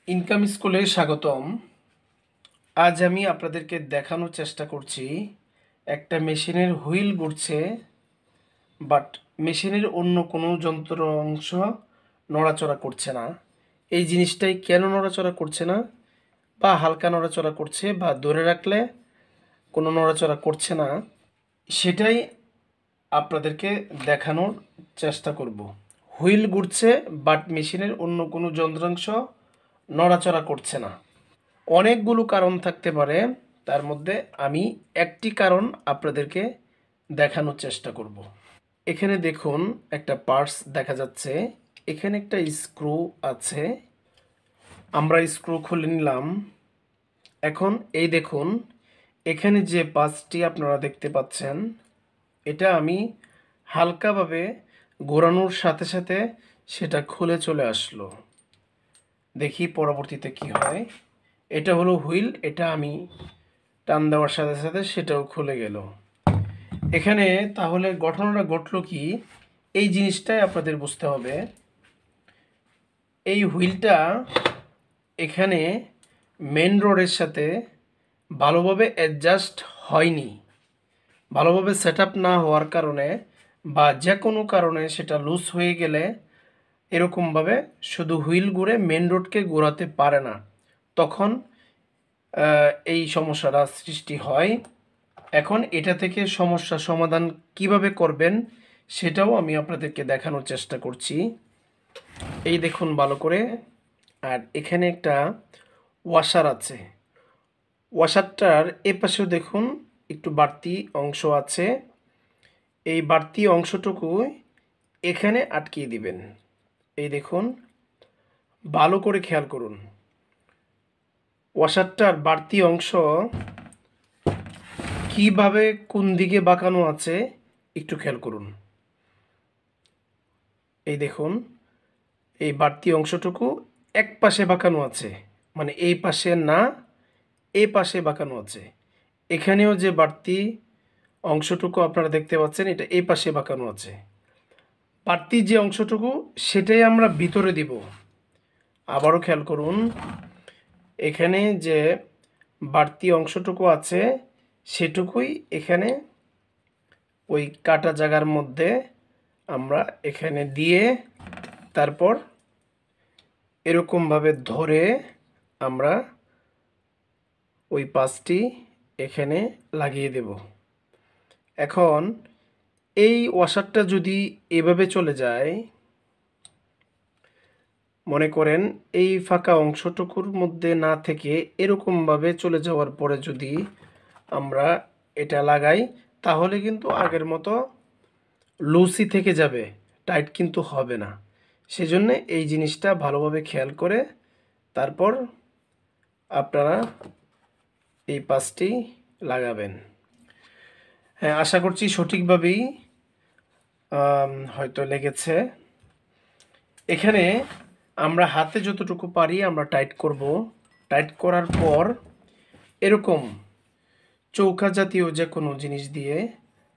Income স্কুলে স্বাগতম। আজ আমি আপনাদেরকে দেখানোর চেষ্টা করছি একটা মেশিনের হুইল ঘুরছে, বাট মেশিনের অন্য কোনো যন্ত্র অংশ নড়াচড়া করছে না। এই জিনিসটাই কেন নড়াচড়া করছে না, বা হালকা নড়াচড়া করছে, বা ধরে রাখলে কোনো নড়াচড়া করছে না, সেটাই আপনাদেরকে দেখানোর চেষ্টা করব। হুইল ঘুরছে, বাট মেশিনের অন্য কোনো যন্ত্রাংশ নড়াচড়া করছে না। অনেকগুলো কারণ থাকতে পারে, তার মধ্যে আমি একটি কারণ আপনাদেরকে দেখানোর চেষ্টা করব। এখানে দেখুন একটা পার্টস দেখা যাচ্ছে, এখানে একটা স্ক্রু আছে, আমরা স্ক্রু খুলে নিলাম। এখন এই দেখুন এখানে যে পার্টসটি আপনারা দেখতে পাচ্ছেন, এটা আমি হালকাভাবে ঘোরানোর সাথে সাথে সেটা খুলে চলে আসলো। দেখি পরবর্তীতে কি হয়। এটা হলো হুইল, এটা আমি টান দেওয়ার সাথে সাথে সেটাও খুলে গেল। এখানে তাহলে ঘটনাটা ঘটলো কি, এই জিনিসটাই আপনাদের বুঝতে হবে। এই হুইলটা এখানে মেন রোডের সাথে ভালোভাবে অ্যাডজাস্ট হয়নি। ভালোভাবে সেট আপ না হওয়ার কারণে বা যে কোনো কারণে সেটা লুজ হয়ে গেলে এরকমভাবে শুধু হুইল ঘুরে মেন রোডকে ঘোরাতে পারে না, তখন এই সমস্যাটা সৃষ্টি হয়। এখন এটা থেকে সমস্যা সমাধান কিভাবে করবেন সেটাও আমি আপনাদেরকে দেখানোর চেষ্টা করছি। এই দেখুন ভালো করে, আর এখানে একটা ওয়াশার আছে। ওয়াশারটার এ পাশেও দেখুন একটু বাড়তি অংশ আছে। এই বাড়তি অংশটুকু এখানে আটকিয়ে দিবেন। এই দেখুন ভালো করে খেয়াল করুন, ওয়াশারটার বাড়তি অংশ কিভাবে কোন দিকে বাঁকানো আছে একটু খেয়াল করুন। এই দেখুন এই বাড়তি অংশটুকু এক পাশে বাঁকানো আছে, মানে এই পাশে না, এই পাশে বাঁকানো আছে। এখানেও যে বাড়তি অংশটুকু আপনারা দেখতে পাচ্ছেন, এটা এই পাশে বাঁকানো আছে। বাড়তি যে অংশটুকু সেটাই আমরা ভিতরে দিব। আবারও খেয়াল করুন, এখানে যে বাড়তি অংশটুকু আছে সেটুকুই এখানে ওই কাটা জায়গার মধ্যে আমরা এখানে দিয়ে তারপর এরকমভাবে ধরে আমরা ওই পাশটি এখানে লাগিয়ে দেব। এখন এই ওয়াশারটা যদি এভাবে চলে যায়, মনে করেন এই ফাঁকা অংশটুকুর মধ্যে না থেকে এরকমভাবে চলে যাওয়ার পরে যদি আমরা এটা লাগাই, তাহলে কিন্তু আগের মতো লুসি থেকে যাবে, টাইট কিন্তু হবে না। সেজন্য এই জিনিসটা ভালোভাবে খেয়াল করে তারপর আপনারা এই পাশটি লাগাবেন। হ্যাঁ, আশা করছি সঠিকভাবেই হয়তো লেগেছে। এখানে আমরা হাতে যতটুকু পারি আমরা টাইট করব। টাইট করার পর এরকম চৌকা জাতীয় যে কোনো জিনিস দিয়ে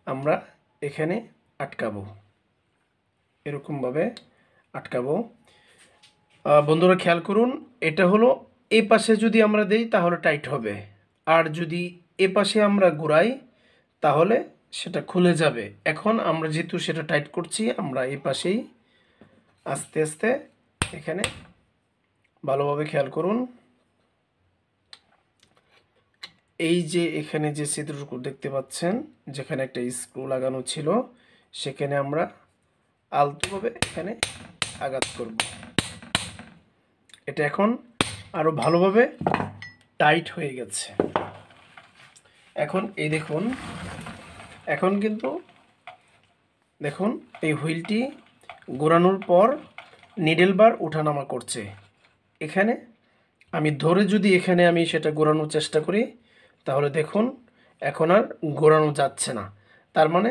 আমরা এখানে আটকাবো, এরকমভাবে আটকাবো। বন্ধুরা খেয়াল করুন, এটা হলো এই পাশে যদি আমরা দেই তাহলে টাইট হবে, আর যদি এ পাশে আমরা ঘুরাই তাহলে সেটা খুলে যাবে। এখন আমরা যেহেতু সেটা টাইট করছি, আমরা এই পাশেই আস্তে আস্তে এখানে ভালোভাবে খেয়াল করুন, এই যে এখানে যে ছিদ্রটুকু দেখতে পাচ্ছেন যেখানে একটা স্ক্রু লাগানো ছিল, সেখানে আমরা আলতোভাবে এখানে আঘাত করব। এটা এখন আরো ভালোভাবে টাইট হয়ে গেছে। এখন এই দেখুন, এখন কিন্তু দেখুন এই হুইলটি ঘোরানোর পর নিডেল বার ওঠানামা করছে। এখানে আমি ধরে যদি এখানে আমি সেটা ঘোরানোর চেষ্টা করি, তাহলে দেখুন এখন আর ঘোরানো যাচ্ছে না। তার মানে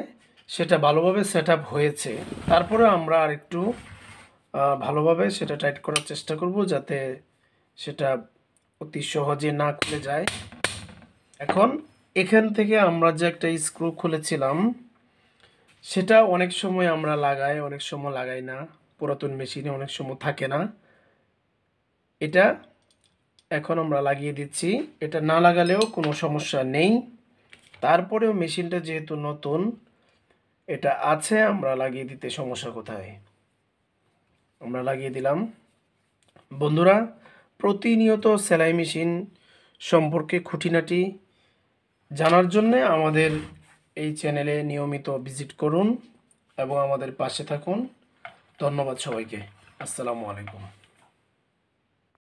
সেটা ভালোভাবে সেট আপ হয়েছে। তারপরে আমরা আর একটু ভালোভাবে সেটা টাইট করার চেষ্টা করব, যাতে সেটা অতি সহজে না খুলে যায়। এখন এখান থেকে আমরা যে একটা স্ক্রু খুলেছিলাম, সেটা অনেক সময় আমরা লাগাই, অনেক সময় লাগাই না। পুরাতন মেশিনে অনেক সময় থাকে না। এটা এখন আমরা লাগিয়ে দিচ্ছি। এটা না লাগালেও কোনো সমস্যা নেই, তারপরেও মেশিনটা যেহেতু নতুন, এটা আছে, আমরা লাগিয়ে দিতে সমস্যা কোথায়? আমরা লাগিয়ে দিলাম। বন্ধুরা, প্রতিনিয়ত সেলাই মেশিন সম্পর্কে খুঁটিনাটি জানার জন্যে আমাদের এই চ্যানেলে নিয়মিত ভিজিট করুন এবং আমাদের পাশে থাকুন। ধন্যবাদ সবাইকে। আসসালামু আলাইকুম।